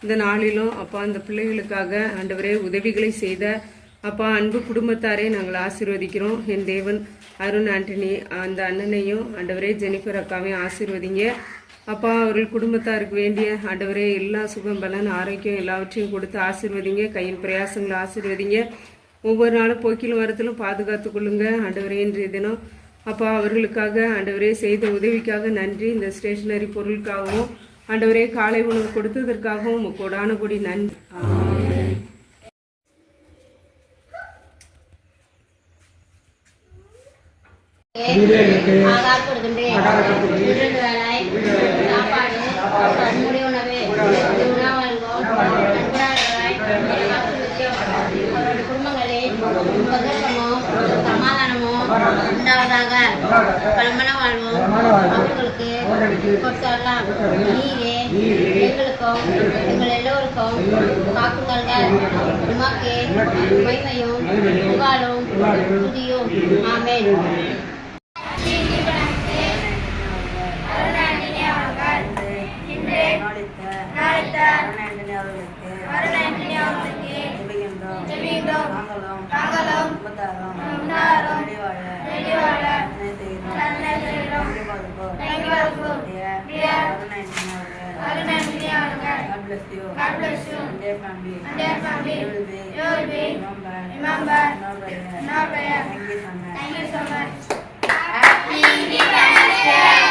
இந்த நாளிலும் அப்பா அந்த பிள்ளைகளுக்காக ஆண்டவரே உதவிகளை செய்த அப்பா அன்பு குடும்பத்தாரே நாங்கள் ஆசீர்வதிக்கிறோம். என் தேவன் அருண் ஆண்டனி அந்த அண்ணனையும் ஆண்டவரே ஜெனிஃபர் அக்காவையும் ஆசீர்வதிங்க. அப்பா அவர்கள் குடும்பத்தாருக்கு வேண்டிய ஆண்டவரே எல்லா சுகம் பலன் ஆரோக்கியம் எல்லாவற்றையும் கொடுத்து ஆசீர்வதிங்க. கையின் பிரயாசங்களை ஆசீர்வதிங்க. ஒவ்வொரு நாளும் போக்கிலும் வரத்திலும் பாதுகாத்து கொள்ளுங்க ஆண்டவரே. இன்றைய தினம் அப்பா அவர்களுக்காக ஆண்டவரே செய்த உதவிக்காக நன்றி. இந்த ஸ்டேஷனரி பொருளுக்காகவும் ஆண்டவரே காலை உணவு கொடுத்ததற்காகவும் கொடான கொடி நன்றி. சமாதானமும் உண்டாவதாக பலமன வாழ்வோம் அவர்களுக்கு கொடுத்தரலாம். நீரே எங்களுக்கும் எங்கள் எல்லோருக்கும் காக்குங்கள். உமக்கு மகிமையும் புகழும் துதியும். ஆமென். God bless you. God bless you. And their family. And their family. You will be. Remember. No prayer. Thank you so much. Thank you so much. Happy Independence Day.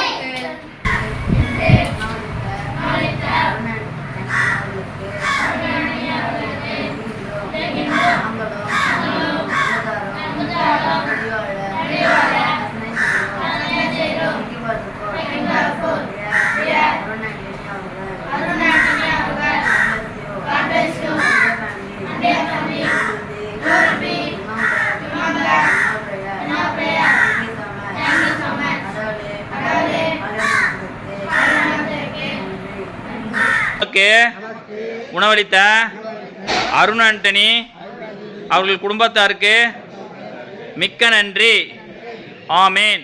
உணவளித்த Arun Antony அவர்கள் குடும்பத்தாருக்கு மிக்க நன்றி. ஆமேன்.